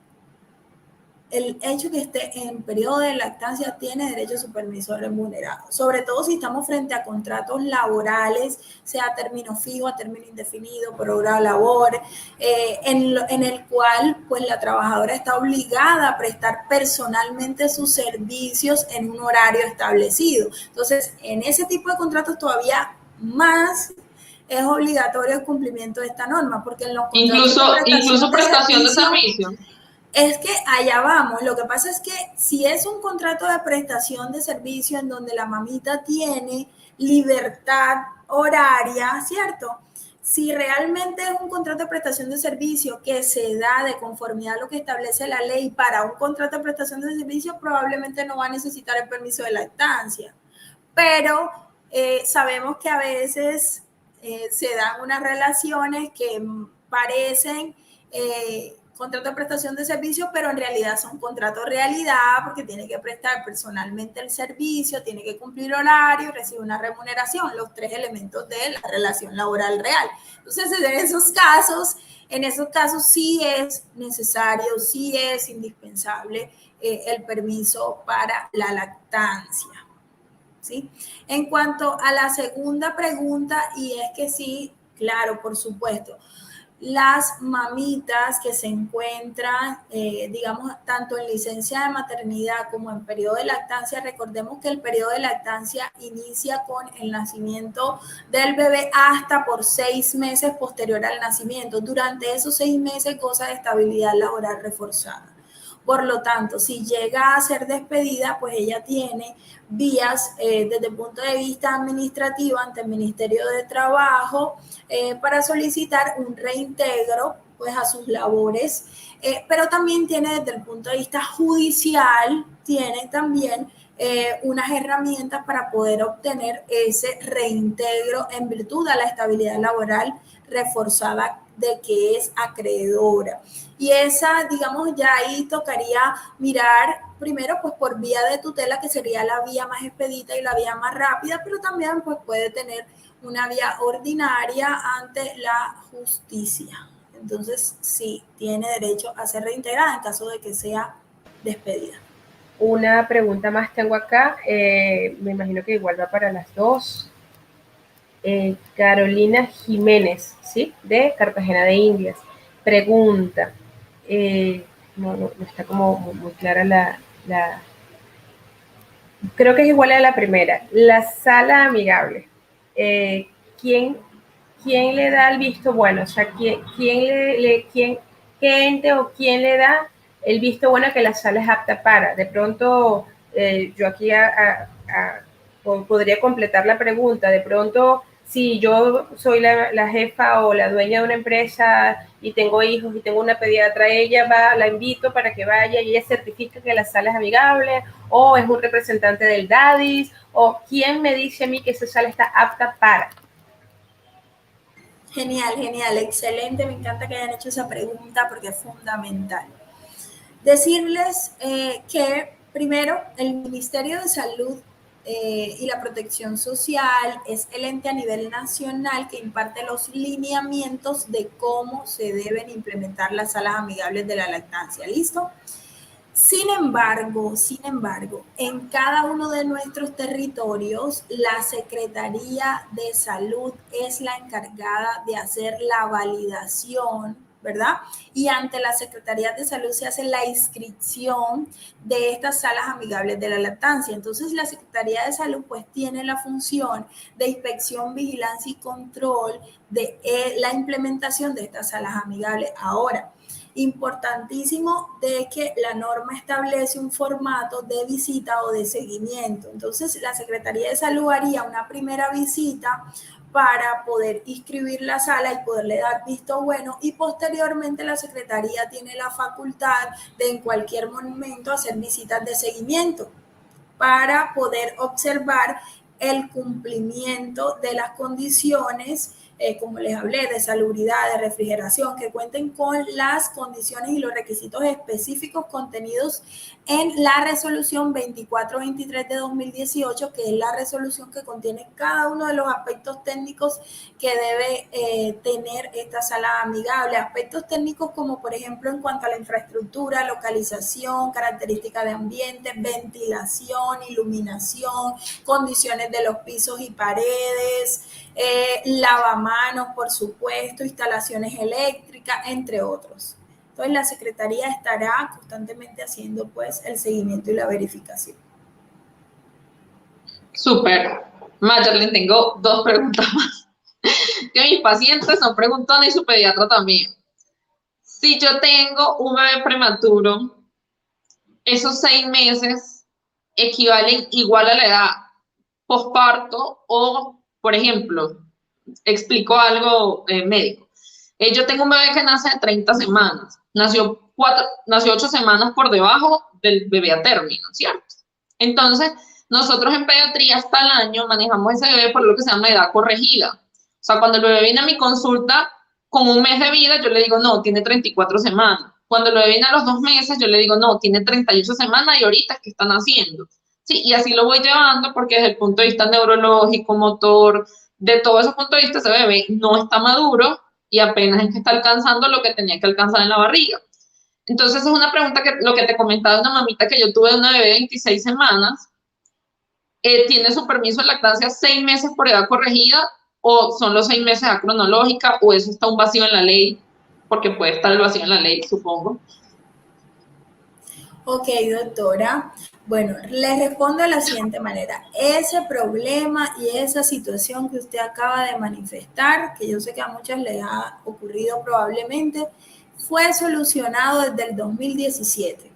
El hecho que esté en periodo de lactancia tiene derecho a su permiso remunerado, sobre todo si estamos frente a contratos laborales, sea a término fijo, a término indefinido, por hora de labor, en el cual pues la trabajadora está obligada a prestar personalmente sus servicios en un horario establecido. Entonces, en ese tipo de contratos todavía más es obligatorio el cumplimiento de esta norma, porque en los contratos incluso prestación de servicio. Es que allá vamos. Lo que pasa es que si es un contrato de prestación de servicio en donde la mamita tiene libertad horaria, ¿cierto? Si realmente es un contrato de prestación de servicio que se da de conformidad a lo que establece la ley para un contrato de prestación de servicio, probablemente no va a necesitar el permiso de lactancia. Pero sabemos que a veces se dan unas relaciones que parecen contrato de prestación de servicio, pero en realidad son contratos realidad, porque tiene que prestar personalmente el servicio, tiene que cumplir horario, recibe una remuneración, los 3 elementos de la relación laboral real. Entonces, en esos casos sí es necesario, sí es indispensable el permiso para la lactancia, ¿sí? En cuanto a la segunda pregunta, y es que sí, claro, por supuesto, las mamitas que se encuentran, digamos, tanto en licencia de maternidad como en periodo de lactancia. Recordemos que el periodo de lactancia inicia con el nacimiento del bebé hasta por 6 meses posterior al nacimiento. Durante esos 6 meses goza de estabilidad laboral reforzada. Por lo tanto, si llega a ser despedida, pues ella tiene vías desde el punto de vista administrativo ante el Ministerio de Trabajo para solicitar un reintegro pues, a sus labores, pero también tiene desde el punto de vista judicial, tiene también unas herramientas para poder obtener ese reintegro en virtud de la estabilidad laboral reforzada de que es acreedora. Y esa, digamos, ya ahí tocaría mirar primero pues por vía de tutela, que sería la vía más expedita y la vía más rápida, pero también pues puede tener una vía ordinaria ante la justicia. Entonces, sí, tiene derecho a ser reintegrada en caso de que sea despedida. Una pregunta más tengo acá, me imagino que igual va para las dos. Carolina Jiménez, ¿sí? De Cartagena de Indias. Pregunta, no está como muy clara la... Creo que es igual a la primera. La sala amigable. ¿Quién le da el visto bueno? O sea, ¿qué ente o quién le da el visto bueno que la sala es apta para? De pronto, yo aquí podría completar la pregunta. De pronto, si yo soy la jefa o la dueña de una empresa y tengo hijos y tengo una pediatra, ella la invito para que vaya y ella certifica que la sala es amigable, o es un representante del DADIS, o quién me dice a mí que esa sala está apta para. Genial, genial, excelente. Me encanta que hayan hecho esa pregunta porque es fundamental. Decirles que primero el Ministerio de Salud y la Protección Social es el ente a nivel nacional que imparte los lineamientos de cómo se deben implementar las salas amigables de la lactancia. ¿Listo? Sin embargo, en cada uno de nuestros territorios, la Secretaría de Salud es la encargada de hacer la validación, ¿verdad? Y ante la Secretaría de Salud se hace la inscripción de estas salas amigables de la lactancia. Entonces, la Secretaría de Salud pues tiene la función de inspección, vigilancia y control de la implementación de estas salas amigables. Ahora, importantísimo de que la norma establece un formato de visita o de seguimiento. Entonces, la Secretaría de Salud haría una primera visita para poder inscribir la sala y poderle dar visto bueno, y posteriormente la Secretaría tiene la facultad de en cualquier momento hacer visitas de seguimiento para poder observar el cumplimiento de las condiciones, como les hablé, de salubridad, de refrigeración, que cuenten con las condiciones y los requisitos específicos contenidos en la resolución 2423 de 2018, que es la resolución que contiene cada uno de los aspectos técnicos que debe tener esta sala amigable. Aspectos técnicos como, por ejemplo, en cuanto a la infraestructura, localización, características de ambiente, ventilación, iluminación, condiciones de los pisos y paredes, lavamanos, por supuesto, instalaciones eléctricas, entre otros. Entonces, la Secretaría estará constantemente haciendo, pues, el seguimiento y la verificación. Súper. Mayerlyn, tengo 2 preguntas más. Que mis pacientes son preguntones y su pediatra también. Si yo tengo un bebé prematuro, esos 6 meses equivalen igual a la edad posparto o, por ejemplo, explico algo médico. Yo tengo un bebé que nace de 30 semanas. Nació 8 semanas por debajo del bebé a término, ¿cierto? Entonces, nosotros en pediatría hasta el año manejamos ese bebé por lo que se llama edad corregida. O sea, cuando el bebé viene a mi consulta con 1 mes de vida, yo le digo, no, tiene 34 semanas. Cuando el bebé viene a los 2 meses, yo le digo, no, tiene 38 semanas y ahorita es que están haciendo. Sí, y así lo voy llevando porque desde el punto de vista neurológico, motor, de todo ese punto de vista, ese bebé no está maduro y apenas es que está alcanzando lo que tenía que alcanzar en la barriga. Entonces, es una pregunta que lo que te comentaba de una mamita que yo tuve de una bebé de 26 semanas, ¿tiene su permiso de lactancia 6 meses por edad corregida o son los 6 meses de edad cronológica o eso está un vacío en la ley? porque puede estar el vacío en la ley, supongo. Ok, doctora. Bueno, le respondo de la siguiente manera. Ese problema y esa situación que usted acaba de manifestar, que yo sé que a muchas les ha ocurrido probablemente, fue solucionado desde el 2017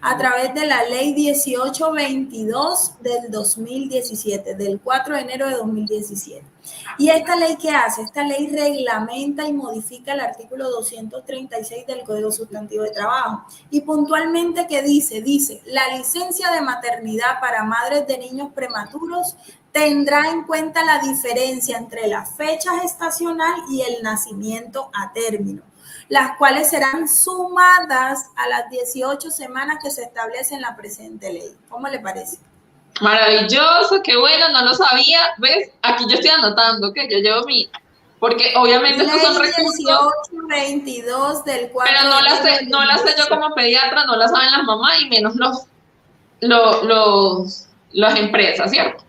a través de la ley 1822 del 2017, del 4 de enero de 2017. ¿Y esta ley qué hace? Esta ley reglamenta y modifica el artículo 236 del Código Sustantivo de Trabajo. Y puntualmente, ¿qué dice? Dice, la licencia de maternidad para madres de niños prematuros tendrá en cuenta la diferencia entre la fecha gestacional y el nacimiento a término, las cuales serán sumadas a las 18 semanas que se establece en la presente ley. ¿Cómo le parece? Maravilloso, qué bueno, no lo sabía. ¿Ves? Aquí yo estoy anotando que yo llevo porque obviamente estos son recursos. 1822 del 4 pero no la sé yo como pediatra, no la saben las mamás y menos las empresas, ¿cierto?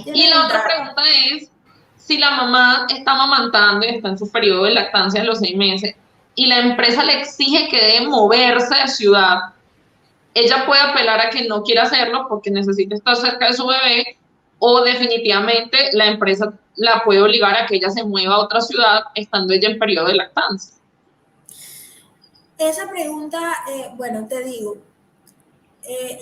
Y la otra pregunta es, si la mamá está amamantando y está en su periodo de lactancia de los 6 meses y la empresa le exige que debe moverse de ciudad, ella puede apelar a que no quiera hacerlo porque necesita estar cerca de su bebé, o definitivamente la empresa la puede obligar a que ella se mueva a otra ciudad estando ella en periodo de lactancia. Esa pregunta, bueno, te digo,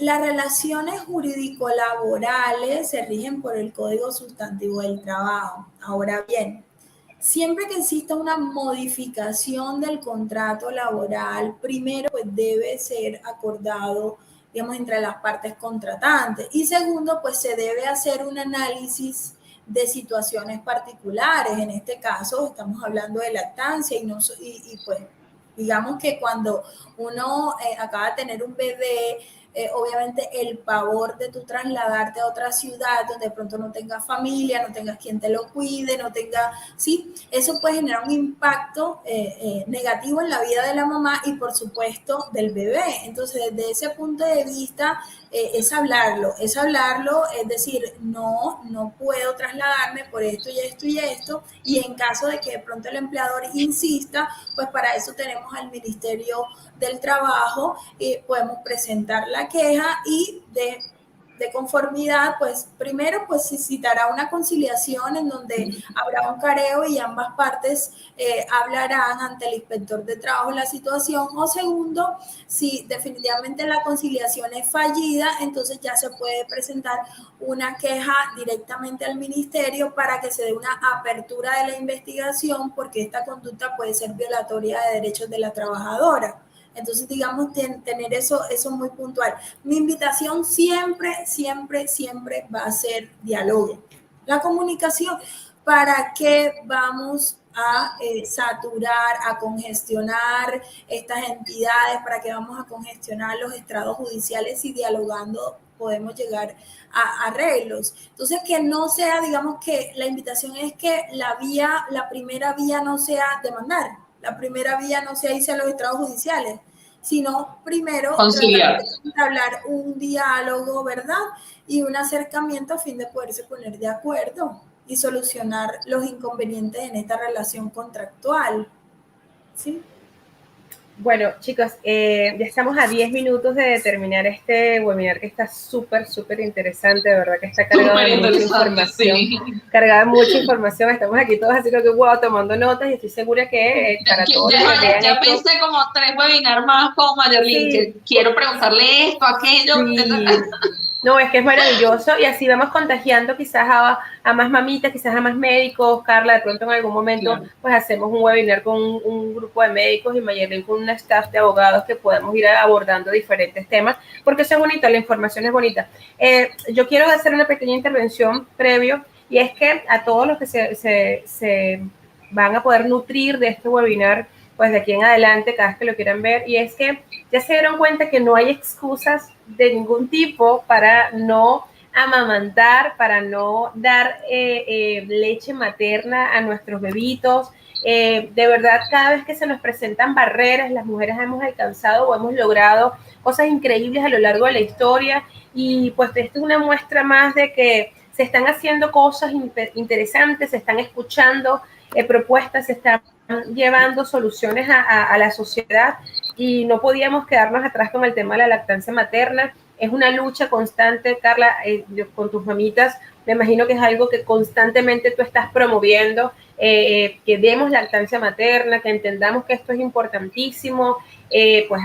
las relaciones jurídico-laborales se rigen por el Código Sustantivo del Trabajo. Ahora bien, siempre que exista una modificación del contrato laboral, primero pues debe ser acordado, digamos, entre las partes contratantes. Y segundo, pues se debe hacer un análisis de situaciones particulares. En este caso estamos hablando de lactancia y pues digamos que cuando uno acaba de tener un bebé, obviamente el pavor de tu trasladarte a otra ciudad donde de pronto no tengas familia, no tengas quien te lo cuide, no tenga, sí, eso puede generar un impacto negativo en la vida de la mamá y por supuesto del bebé. Entonces, desde ese punto de vista, es hablarlo, es decir, no puedo trasladarme por esto y esto y esto, y en caso de que de pronto el empleador insista, pues para eso tenemos al Ministerio del Trabajo, podemos presentar la queja y de conformidad, pues primero pues se citará una conciliación en donde habrá un careo y ambas partes hablarán ante el inspector de trabajo la situación, o segundo, si definitivamente la conciliación es fallida, entonces ya se puede presentar una queja directamente al ministerio para que se dé una apertura de la investigación, porque esta conducta puede ser violatoria de derechos de la trabajadora. Entonces, digamos, tener eso muy puntual. Mi invitación siempre va a ser diálogo. La comunicación, ¿para qué vamos a saturar, a congestionar estas entidades? ¿Para qué vamos a congestionar los estrados judiciales si dialogando podemos llegar a arreglos? Entonces, que no sea, digamos que la invitación es que la primera vía no sea demandar, la primera vía no sea irse a los estrados judiciales, sino primero conciliar, hablar un diálogo, ¿verdad? Y un acercamiento a fin de poderse poner de acuerdo y solucionar los inconvenientes en esta relación contractual. ¿Sí? Bueno, chicos, ya estamos a 10 minutos de terminar este webinar que está súper interesante, de verdad que está cargado de mucha información. Sí. Cargada de mucha información, estamos aquí todos así como que wow, tomando notas y estoy segura que para todos ya pensé como 3 webinars más con Mayerlin, sí, que quiero preguntarle esto, aquello. Sí. No, es que es maravilloso y así vamos contagiando quizás a más mamitas, quizás a más médicos. Carla, de pronto en algún momento, claro, pues hacemos un webinar con un grupo de médicos y Mayerlin con una staff de abogados que podemos ir abordando diferentes temas, porque eso es bonito, la información es bonita. Yo quiero hacer una pequeña intervención previo, y es que a todos los que se van a poder nutrir de este webinar, pues de aquí en adelante, cada vez que lo quieran ver, y es que ya se dieron cuenta que no hay excusas de ningún tipo para no amamantar, para no dar leche materna a nuestros bebitos. De verdad, cada vez que se nos presentan barreras, las mujeres hemos alcanzado o hemos logrado cosas increíbles a lo largo de la historia, y pues esto es una muestra más de que se están haciendo cosas interesantes, se están escuchando propuestas, se están llevando soluciones a la sociedad y no podíamos quedarnos atrás con el tema de la lactancia materna. Es una lucha constante, Carla, con tus mamitas. Me imagino que es algo que constantemente tú estás promoviendo, que demos lactancia materna, que entendamos que esto es importantísimo. Pues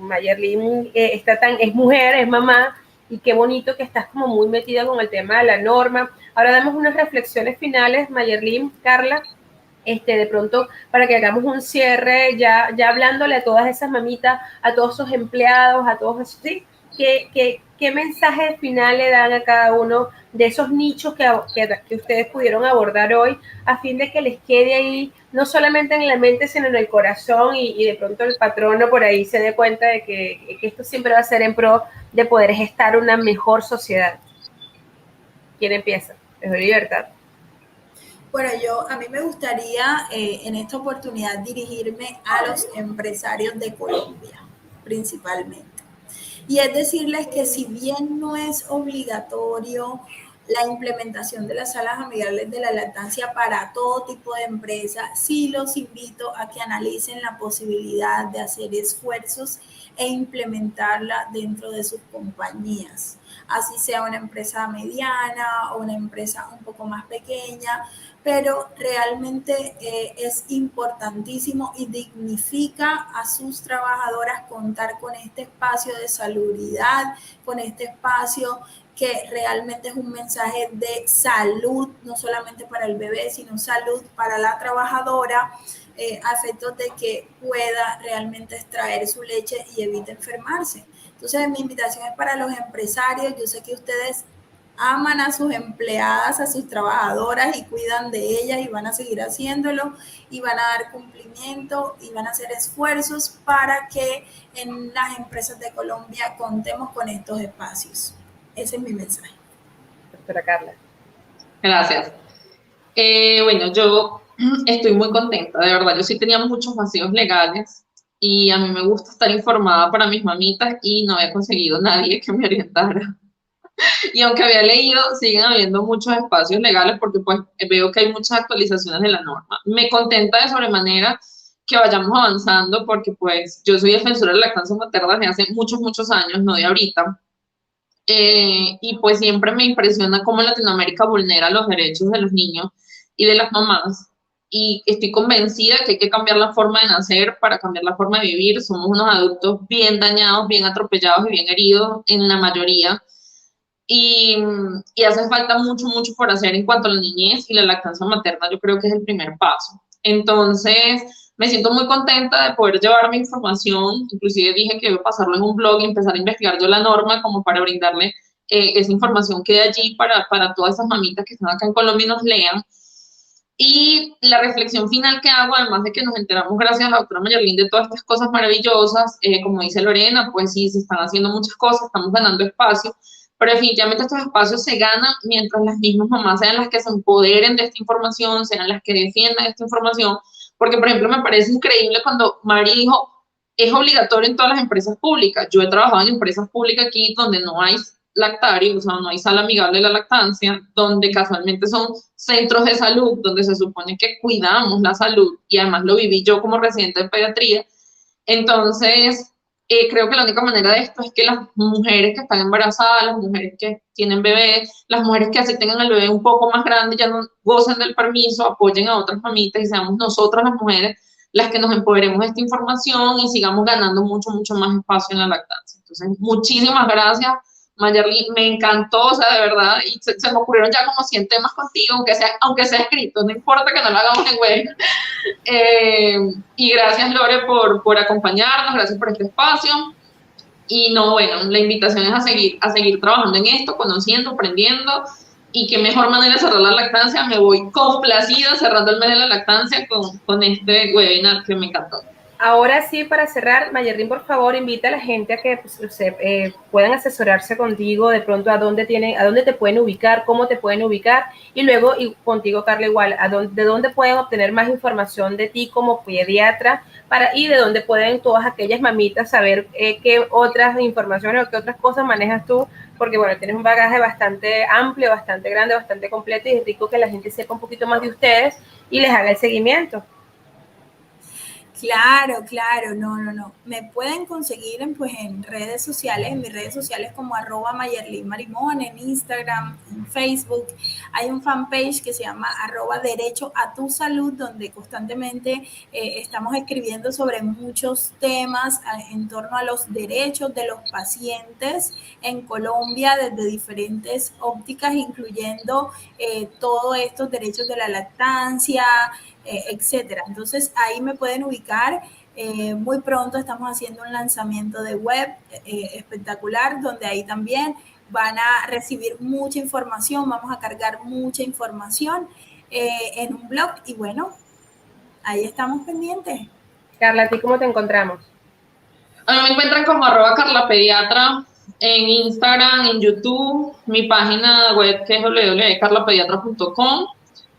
Mayerlin es mujer, es mamá, y qué bonito que estás como muy metida con el tema de la norma. Ahora damos unas reflexiones finales, Mayerlin, Carla, de pronto para que hagamos un cierre, ya hablándole a todas esas mamitas, a todos sus empleados, a todos esos, ¿sí? ¿Qué mensaje final le dan a cada uno de esos nichos que ustedes pudieron abordar hoy, a fin de que les quede ahí, no solamente en la mente, sino en el corazón, y de pronto el patrono por ahí se dé cuenta de que esto siempre va a ser en pro de poder gestar una mejor sociedad? ¿Quién empieza? Les doy libertad. Bueno, a mí me gustaría en esta oportunidad dirigirme a los empresarios de Colombia, principalmente. Y es decirles que si bien no es obligatorio la implementación de las salas amigables de la lactancia para todo tipo de empresa, sí los invito a que analicen la posibilidad de hacer esfuerzos e implementarla dentro de sus compañías. Así sea una empresa mediana o una empresa un poco más pequeña, pero realmente es importantísimo y dignifica a sus trabajadoras contar con este espacio de salubridad, con este espacio que realmente es un mensaje de salud, no solamente para el bebé, sino salud para la trabajadora, a efectos de que pueda realmente extraer su leche y evite enfermarse. Entonces, mi invitación es para los empresarios. Yo sé que ustedes aman a sus empleadas, a sus trabajadoras y cuidan de ellas y van a seguir haciéndolo y van a dar cumplimiento y van a hacer esfuerzos para que en las empresas de Colombia contemos con estos espacios. Ese es mi mensaje. Doctora Carla. Gracias. Bueno, yo estoy muy contenta, de verdad. Yo sí tenía muchos vacíos legales y a mí me gusta estar informada para mis mamitas y no había conseguido nadie que me orientara. Y aunque había leído, siguen habiendo muchos espacios legales porque pues veo que hay muchas actualizaciones de la norma. Me contenta de sobremanera que vayamos avanzando porque pues yo soy defensora de la lactancia materna desde hace muchos, muchos años, no de ahorita. Y pues siempre me impresiona cómo Latinoamérica vulnera los derechos de los niños y de las mamás. Y estoy convencida que hay que cambiar la forma de nacer para cambiar la forma de vivir. Somos unos adultos bien dañados, bien atropellados y bien heridos en la mayoría. Y hace falta mucho, mucho por hacer en cuanto a la niñez y la lactancia materna. Yo creo que es el primer paso. Entonces, me siento muy contenta de poder llevar mi información. Inclusive dije que iba a pasarlo en un blog y empezar a investigar yo la norma como para brindarle esa información que hay allí para todas esas mamitas que están acá en Colombia y nos lean. Y la reflexión final que hago, además de que nos enteramos gracias a la doctora Mayerlin de todas estas cosas maravillosas, como dice Lorena, pues sí, se están haciendo muchas cosas, estamos ganando espacio, pero definitivamente estos espacios se ganan mientras las mismas mamás sean las que se empoderen de esta información, sean las que defiendan esta información, porque por ejemplo me parece increíble cuando Mari dijo, es obligatorio en todas las empresas públicas. Yo he trabajado en empresas públicas aquí donde no hay lactario, o sea, no hay sala amigable de la lactancia, donde casualmente son centros de salud, donde se supone que cuidamos la salud, y además lo viví yo como residente de pediatría. Entonces, creo que la única manera de esto es que las mujeres que están embarazadas, las mujeres que tienen bebés, las mujeres que así tengan el bebé un poco más grande, ya no gocen del permiso, apoyen a otras mamitas y seamos nosotras las mujeres las que nos empoderemos de esta información y sigamos ganando mucho, mucho más espacio en la lactancia. Entonces, muchísimas gracias, Mayerlin, me encantó, o sea, de verdad, y se me ocurrieron ya como 100 temas contigo, aunque sea escrito, no importa que no lo hagamos en web. Y gracias, Lore, por acompañarnos, gracias por este espacio. Y no, bueno, la invitación es a seguir trabajando en esto, conociendo, aprendiendo, y qué mejor manera de cerrar la lactancia. Me voy complacida cerrando el mes de la lactancia con este webinar que me encantó. Ahora sí, para cerrar, Mayerlin, por favor, invita a la gente a que puedan asesorarse contigo, de pronto a dónde te pueden ubicar, cómo te pueden ubicar, y luego y contigo, Carla, igual, de dónde pueden obtener más información de ti como pediatra, y de dónde pueden todas aquellas mamitas saber qué otras informaciones o qué otras cosas manejas tú, porque bueno, tienes un bagaje bastante amplio, bastante grande, bastante completo, y es rico que la gente sepa un poquito más de ustedes y les haga el seguimiento. Claro, no. Me pueden conseguir en redes sociales, en mis redes sociales como @mayerlinmarimón, en Instagram, en Facebook. Hay un fanpage que se llama @derecho a tu salud, donde constantemente estamos escribiendo sobre muchos temas en torno a los derechos de los pacientes en Colombia desde diferentes ópticas, incluyendo todos estos derechos de la lactancia, etcétera. Entonces ahí me pueden ubicar. Muy pronto estamos haciendo un lanzamiento de web espectacular, donde ahí también van a recibir mucha información, vamos a cargar mucha información en un blog y bueno, ahí estamos pendientes. Carla, ¿a ti cómo te encontramos? A mí me encuentran como @carlapediatra en Instagram, en YouTube, mi página web que es www.carlapediatra.com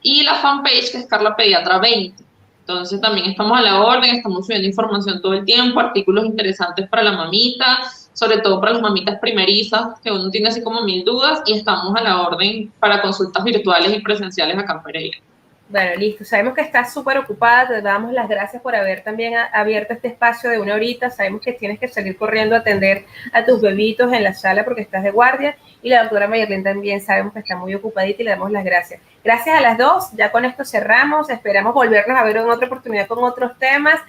y la fanpage que es Carla Pediatra 20. Entonces también estamos a la orden, estamos subiendo información todo el tiempo, artículos interesantes para la mamita, sobre todo para las mamitas primerizas, que uno tiene así como 1000 dudas, y estamos a la orden para consultas virtuales y presenciales acá en Pereira. Bueno, listo. Sabemos que estás súper ocupada. Te damos las gracias por haber también abierto este espacio de 1 horita. Sabemos que tienes que salir corriendo a atender a tus bebitos en la sala porque estás de guardia. Y la doctora Mayerlin también sabemos que está muy ocupadita y le damos las gracias. Gracias a las dos. Ya con esto cerramos. Esperamos volvernos a ver en otra oportunidad con otros temas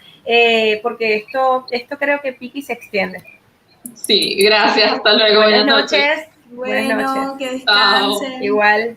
porque esto creo que pica y se extiende. Sí, gracias. Hasta luego. Buenas noches. Bueno, que descansen. Igual.